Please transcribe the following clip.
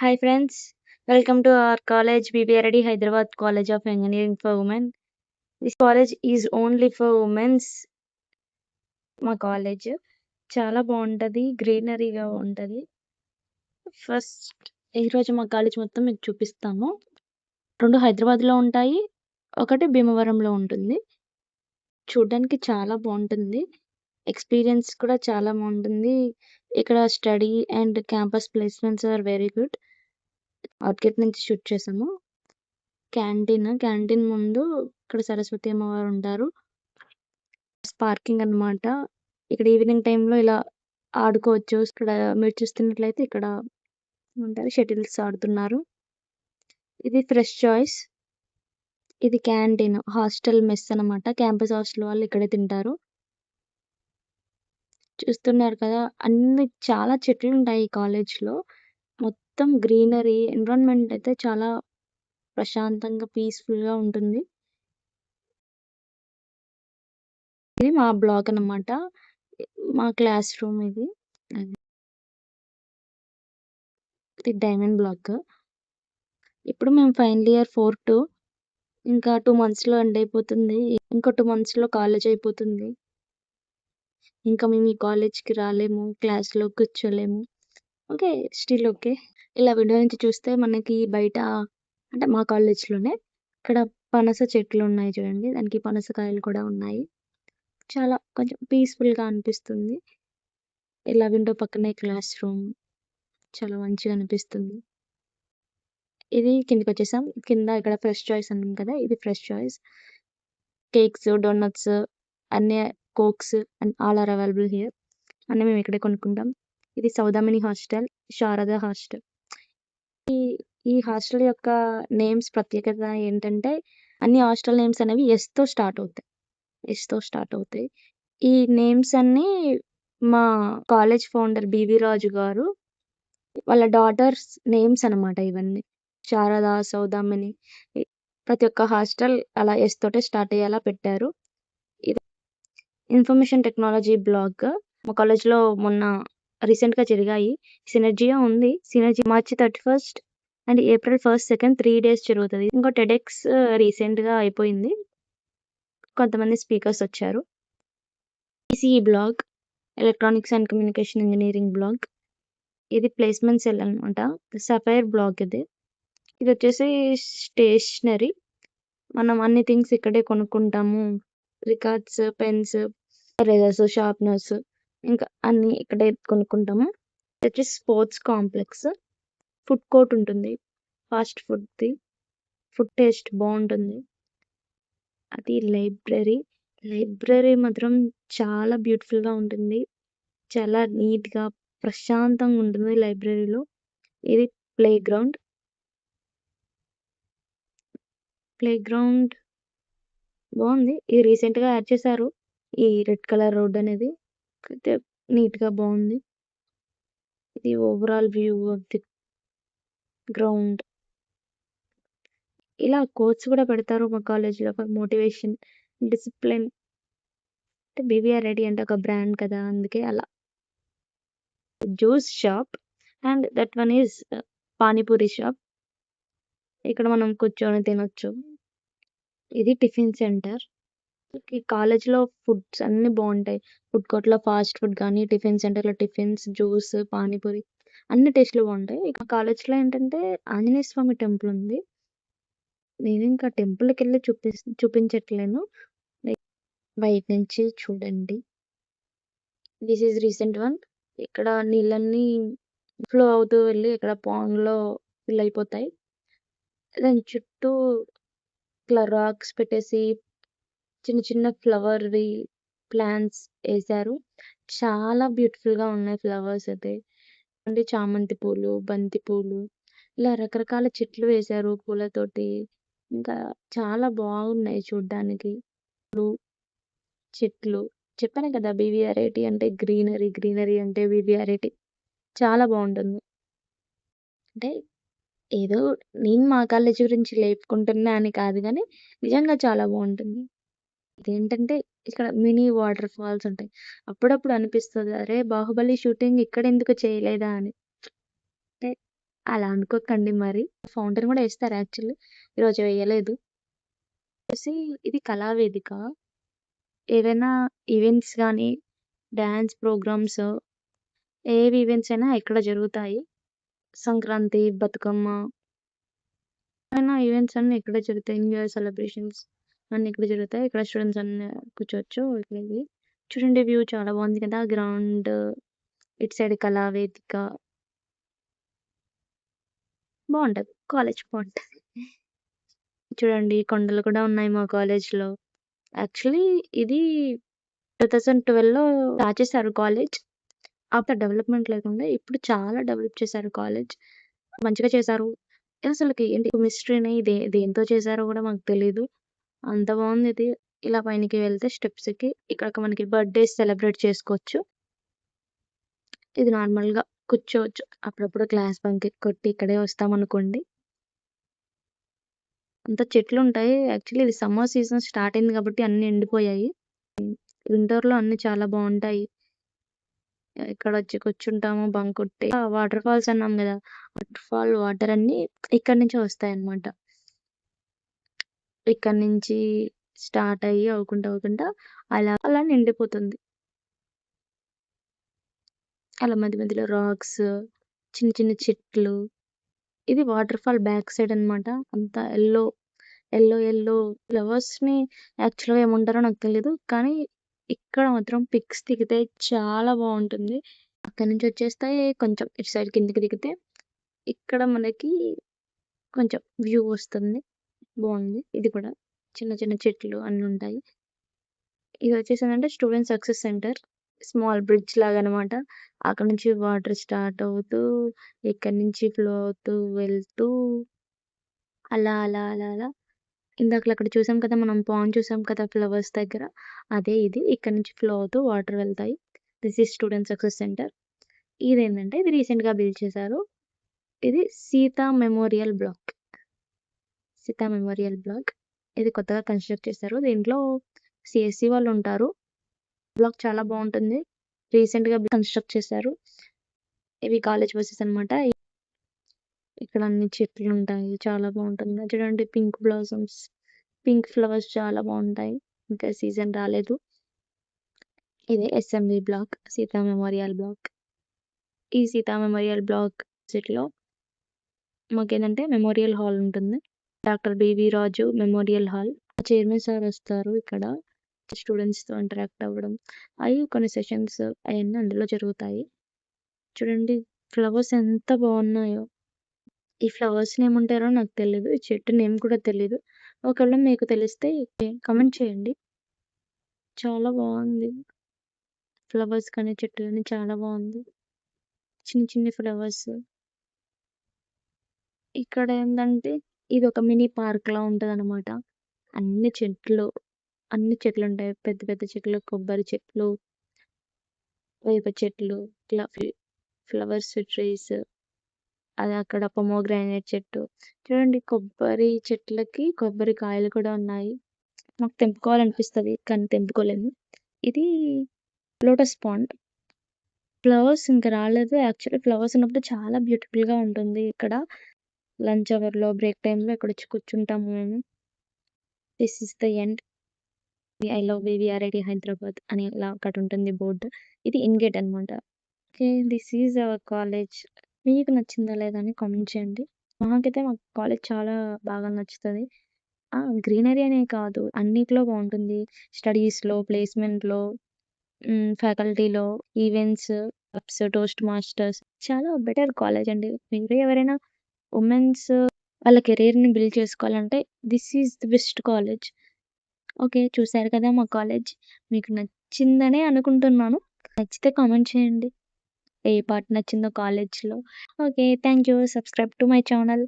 Hi friends, welcome to our college BBRD Hyderabad College of Engineering for Women. This college is only for women's మా college చాలా బాగుంటది గ్రీనరీగా ఉంటది. First ఈరోజు మా college మొత్తం మీకు చూపిస్తాము. 2 హైదరాబాద్‌లో ఉంటాయి. ఒకటి భీమవరంలో ఉంటుంది. చూడ్డానికి చాలా బాగుంటుంది. ఎక్స్‌పీరియన్స్ కూడా చాలా బాగుంటుంది. ఇక్కడ study and campus placements are very good. Outgate నుంచి షూట్ చేసాము. క్యాంటీన్ ముందు ఇక్కడ సరస్వతి అమ్మవారు ఉంటారు. పార్కింగ్ అన్నమాట. ఇక్కడ ఈవినింగ్ టైంలో ఇలా ఆడుకోవచ్చు. ఇక్కడ మీరు చూస్తున్నట్లయితే ఇక్కడ షటిల్స్ ఆడుతున్నారు. ఇది ఫ్రెష్ చాయిస్. ఇది క్యాంటీన్. హాస్టల్ మెస్ అన్నమాట. క్యాంపస్ హాస్టల్ వాళ్ళు ఇక్కడే తింటారు. చూస్తున్నారు కదా! చాలా చెట్లుంటాయి ఈ కాలేజ్‌లో. మొత్తం గ్రీనరీ ఎన్విరాన్మెంట్ అయితే చాలా ప్రశాంతంగా, పీస్‌ఫుల్‌గా ఉంటుంది. ఇది మా బ్లాక్ అన్నమాట. మా క్లాస్ రూమ్ ఇది. ఇది డైమండ్ బ్లాక్. ఇప్పుడు మేము ఫైనల్ ఇయర్ 4-2 ఇంకా 2 మంత్స్‌లో ఎండ్ అయిపోతుంది. ఇంకో 2 మంత్స్‌లో కాలేజ్ అయిపోతుంది. ఇంకా మేము ఈ కాలేజ్‌కి రాలేము. క్లాస్‌లో కూర్చోలేము. ఓకే. Still okay. ఇలా విండో నుంచి చూస్తే మనకి బయట అంటే మా కాలేజ్‌లోనే ఇక్కడ పనస చెట్లు ఉన్నాయి చూడండి. దానికి పనసకాయలు కూడా ఉన్నాయి. చాలా కొంచెం పీస్‌ఫుల్‌గా అనిపిస్తుంది. ఇలా విండో పక్కనే క్లాస్ రూమ్. చాలా మంచిగా అనిపిస్తుంది. ఇది కిందకొచ్చేసాం. కింద ఇక్కడ ఫ్రెష్ చాయిస్ అన్నాం కదా! ఇది ఫ్రెష్ చాయిస్. కేక్స్, డోనట్స్ అన్నీ cokes and all are available here. అన్నీ మేము ఇక్కడే కొనుక్కుంటాం. ఇది సౌదామిని హాస్టల్, శారద హాస్టల్. ఈ హాస్టల్ యొక్క నేమ్స్ ప్రత్యేకత ఏంటంటే అన్ని హాస్టల్ నేమ్స్ అనేవి ఎస్‌తో స్టార్ట్ అవుతాయి. ఎస్‌తో స్టార్ట్ అవుతాయి. ఈ నేమ్స్ అన్నీ మా కాలేజ్ ఫౌండర్ బివి రాజు గారు వాళ్ళ డాటర్స్ నేమ్స్ అన్నమాట ఇవన్నీ. శారద, సౌదామిని ప్రతి ఒక్క హాస్టల్ అలా ఎస్ తోటే స్టార్ట్ అయ్యేలా పెట్టారు. ఇది ఇన్ఫర్మేషన్ టెక్నాలజీ బ్లాక్. మా కాలేజ్‌లో మొన్న రీసెంట్‌గా జరిగాయి. సినర్జియా ఉంది. సినర్జీ మార్చి 31 అండ్ ఏప్రిల్ 1, 2 3 డేస్ జరుగుతది. ఇంకో టెడెక్స్ రీసెంట్‌గా అయిపోయింది. కొంతమంది స్పీకర్స్ వచ్చారు. ECE block, electronics and communication engineering block. ఇది ప్లేస్‌మెంట్ సెల్ అన్నమాట. సఫైర్ బ్లాక్ ఇది. ఇదొచ్చేసి స్టేషనరీ. మనం అన్ని థింగ్స్ ఇక్కడే కొనుక్కుంటాము. రికార్డ్స్, పెన్స్, ఎరేజర్స్, షార్ప్‌నర్స్ ఇంకా అన్నీ ఇక్కడే కొనుక్కుంటాము. ఇదొచ్చేసి స్పోర్ట్స్ కాంప్లెక్స్. ఫుడ్ కోర్ట్ ఉంటుంది. ఫాస్ట్ ఫుడ్‌ది. ఫుడ్ టేస్ట్ బావుంటుంది. అది లైబ్రరీ. లైబ్రరీ మాత్రం చాలా బ్యూటిఫుల్‌గా ఉంటుంది. చాలా నీట్‌గా, ప్రశాంతంగా ఉంటుంది లైబ్రరీలో. ఇది ప్లే గ్రౌండ్. ప్లే గ్రౌండ్ బావుంది. ఇది రీసెంట్‌గా యాడ్ చేశారు. ఈ రెడ్ కలర్ రోడ్ అనేది. అయితే నీట్‌గా బావుంది. ఇది overall view of the ground. ఇలా కోట్స్ కూడా పెడతారు మా కాలేజ్‌లో ఫర్ మోటివేషన్, డిసిప్లిన్. అంటే బీవీఆర్ రెడీ అంటే ఒక బ్రాండ్ కదా! అందుకే అలా. Juice shop and that one is panipuri shop. ఇక్కడ మనం కూర్చొని తినొచ్చు. ఇది టిఫిన్ సెంటర్. ఈ కాలేజ్‌లో ఫుడ్స్ అన్నీ బావుంటాయి. ఫుడ్ కోర్ట్‌లో ఫాస్ట్ ఫుడ్ గానీ, టిఫిన్ సెంటర్‌లో టిఫిన్స్, జ్యూస్, పానీపూరి అన్ని టేస్ట్‌లు బావుంటాయి. ఇక కాలేజ్‌లో ఏంటంటే ఆంజనేయ స్వామి టెంపుల్ ఉంది. నేనింకా టెంపుల్‌కెళ్ళి చూపించట్లేను. లైక్ బయట నుంచి చూడండి. This is recent one. ఇక్కడ నీళ్ళన్నీ ఫ్లో అవుతూ వెళ్ళి ఇక్కడ పాండ్‌లో ఫిల్ అయిపోతాయి. దాని చుట్టూ ఇట్లా రాక్స్ పెట్టేసి చిన్న చిన్న ఫ్లవర్‌వి ప్లాంట్స్ ఏశారు. చాలా బ్యూటిఫుల్‌గా ఉన్నాయి ఫ్లవర్స్ అయితే. అంటే చామంతి పూలు, బంతి పూలు ఇలా రకరకాల చెట్లు వేశారు పూలతోటి. ఇంకా చాలా బాగున్నాయి చూడ్డానికి. చెట్లు. చెప్పాను కదా! బీవీఆర్ఐటీ అంటే గ్రీనరీ, గ్రీనరీ అంటే బీవీఆర్ఐటీ. చాలా బావుంటుంది. అంటే ఏదో నేను మా కాలేజీ గురించి లేపుకుంటున్నా అని కాదు గానీ, నిజంగా చాలా బావుంటుంది. ఇదేంటంటే ఇక్కడ మినీ వాటర్ ఫాల్స్ ఉంటాయి. అప్పుడప్పుడు అనిపిస్తది అరే! 'బాహుబలి' షూటింగ్ ఇక్కడెందుకు చేయలేదా అని. అంటే అలా అనుకోకండి మరి. ఫౌంటైన్ గూడా ఏస్తారు యాక్చువల్లీ. ఈరోజు వేయలేదు. ఇది కళావేదిక. ఏదైనా ఈవెంట్స్ గానీ, డాన్స్ ప్రోగ్రామ్స్ ఈవెంట్స్ అయినా ఇక్కడ జరుగుతాయి. సంక్రాంతి, బతుకమ్మ ఈవెంట్స్ అన్నీ ఇక్కడే జరుగుతాయి. న్యూ ఇయర్ సెలబ్రేషన్స్ అన్నీ ఇక్కడ జరుగుతాయి. ఇక్కడ స్టూడెంట్స్ అన్నీ కూర్చోవచ్చు. చూడండి వ్యూ చాలా బాగుంది కదా! గ్రౌండ్ ఇటు సైడ్ కళావేదిక బావుంటది. కాలేజ్ బావుంటది. చూడండి కొండలు కూడా ఉన్నాయి మా కాలేజ్‌లో. యాక్చువల్లీ ఇది 2012లో స్టార్ట్ చేశారు కాలేజ్. అప్పుడు డెవలప్‌మెంట్ లేకుండా ఇప్పుడు చాలా డెవలప్ చేశారు కాలేజ్. మంచిగా చేశారు. అసలకి ఏంటి కెమిస్ట్రీని దేనితో చేశారో గూడా మాకు తెలీదు. అంత బావుందిది. ఇలా పైనకి వెళ్తే స్టెప్స్ ఎక్కి ఇక్కడ మనకి బర్త్‌డేస్ సెలబ్రేట్ చేసుకోవచ్చు. ఇది నార్మల్‌గా కూర్చోవచ్చు. అప్పుడప్పుడు క్లాస్ బంక్ కొట్టి ఇక్కడే వస్తామనుకోండి. అంతా చెట్లుంటాయి. యాక్చువల్లీ ఇది సమ్మర్ సీజన్ స్టార్ట్ అయింది కాబట్టి అన్నీ ఎండిపోయాయి. వింటర్‌లో అన్నీ చాలా బావుంటాయి. ఇక్కడొచ్చి కూర్చుంటాము బంక్ కొట్టి. వాటర్ ఫాల్స్ అన్నాం గదా! వాటర్ ఫాల్ వాటర్ అన్నీ ఇక్కడి నుంచే వస్తాయన్నమాట. ఇక్కడి నుంచి స్టార్ట్ అయ్యి అవ్వుకుంటా అలా నిండిపోతుంది. అలా మధ్య మధ్యలో రాక్స్, చిన్న చిన్న చెట్లు. ఇది వాటర్ ఫాల్ బ్యాక్ సైడ్ అన్నమాట. అంతా యెల్లో ఫ్లవర్స్‌ని యాక్చువల్‌గా ఏమంటారో నాకు తెలీదు. కానీ ఇక్కడ మాత్రం పిక్స్ దిగితే చాలా బావుంటుంది. అక్కడి నుంచి వచ్చేస్తే కొంచెం ఇటు సైడ్ కిందకి దిగితే ఇక్కడ మనకి కొంచెం వ్యూ వస్తుంది. బావుంది. ఇది కూడా చిన్న చిన్న చెట్లు అన్నీ ఉంటాయి. ఇది వచ్చేసి student success centre. Small bridge లాగనమాట. అక్కడి నుంచి వాటర్ స్టార్ట్ అవుతూ, ఇక్కడి నుంచి ఫ్లో అవుతూ, వెళ్తూ అలా ఇందాకల అక్కడ చూసాం కదా! మనం పాండ్ చూసాం కదా! ఫ్లవర్స్ దగ్గర. అదే ఇది. ఇక్కడి నుంచి ఫ్లో అవుతూ వాటర్ వెళ్తాయి. This is student success centre. ఇది రీసెంట్‌గా బిల్డ్ చేశారు. ఇది Sita memorial block. Sita memorial block. ఇది కొత్తగా కన్‌స్ట్రక్ట్ చేశారు. దీంట్లో సీఎస్‌సి వాళ్ళుంటారు. బ్లాక్ చాలా బావుంటుంది. రీసెంట్‌గా కన్‌స్ట్రక్ట్ చేశారు. ఇవి కాలేజ్ బసెస్ అనమాట. ఇక్కడ అన్ని చెట్లుంటాయి. చాలా బావుంటుంది. చూడండి పింక్ బ్లాసమ్స్, పింక్ ఫ్లవర్స్ చాలా బావుంటాయి. ఇంకా సీజన్ రాలేదు. ఇది SMB block, Sita memorial block. ఈ సీతా మెమోరియల్ బ్లాక్ ఆపోజిట్‌లో మాకేందంటే మెమోరియల్ హాల్ ఉంటుంది. Doctor BV Raju memorial hall. Chairman sir వస్తారు ఇక్కడ. స్టూడెంట్స్‌తో ఇంటరాక్ట్ అవ్వడం. కొన్ని సెషన్స్ అయన్నీ అందులో జరుగుతాయి. చూడండి ఫ్లవర్స్ ఎంత బావున్నాయో. ఈ ఫ్లవర్స్‌ని ఏమంటారో నాకు తెలీదు. ఈ చెట్టు నేమ్ కూడా తెలీదు. ఒకవేళ మీకు తెలిస్తే కామెంట్ చేయండి. చాలా బావుంది. ఫ్లవర్స్ కానీ, చెట్టు గాని చాలా బావుంది. చిన్ని చిన్ని ఫ్లవర్స్. ఇక్కడ ఏందంటే ఇదొక మినీ పార్క్‌లా ఉంటదనమాట. అన్ని చెట్లు, అన్ని చెట్లుంటాయి. పెద్ద పెద్ద చెట్లు, కొబ్బరి చెట్లు, వేప చెట్లు ఇట్లా ఫ్లవర్స్ ట్రీస్. అది అక్కడ పొమోగ్రానేట్ చెట్టు. చూడండి కొబ్బరి చెట్లకి కొబ్బరి కాయలు కూడా ఉన్నాయి. నాకు తెంపుకోవాలనిపిస్తది. కానీ తెంపుకోలేను. ఇది లోటస్ పాండ్. ఫ్లవర్స్ ఇంక రాలేదు. యాక్చువల్లీ ఫ్లవర్స్ ఉన్నప్పుడు చాలా బ్యూటిఫుల్‌గా ఉంటుంది ఇక్కడ. లంచ్ అవర్‌లో, బ్రేక్ టైమ్‌లో ఇక్కడొచ్చి కూర్చుంటాము మేము. This is the end. I love VVRIT Hyderabad అని ఇలా ఒకటుంటుంది బోర్డ్. ఇది ఇన్ గేట్ అనమాట. Okay. This is our college. మీకు నచ్చిందా లేదా అని కామెంట్ చేయండి. మాకైతే మా కాలేజ్ చాలా బాగా నచ్చుతది. గ్రీనరీ అనే కాదు అన్నిట్లో బావుంటుంది. స్టడీస్‌లో, ప్లేస్‌మెంట్‌లో, ఫ్యాకల్టీలో, ఈవెంట్స్, క్లబ్స్, టోస్ట్ మాస్టర్స్ చాలా బెటర్ కాలేజ్ అండి. మీరు ఎవరైనా వుమెన్స్ వాళ్ళ కెరియర్‌ని బిల్డ్ చేసుకోవాలంటే this is the best college. Okay. చూసారు కదా మా కాలేజ్. మీకు నచ్చిందనే అనుకుంటున్నాను. నచ్చితే కామెంట్ చేయండి. ఏ పార్ట్ నచ్చిందో కాలేజ్‌లో. Okay. Thank you. Subscribe to my channel.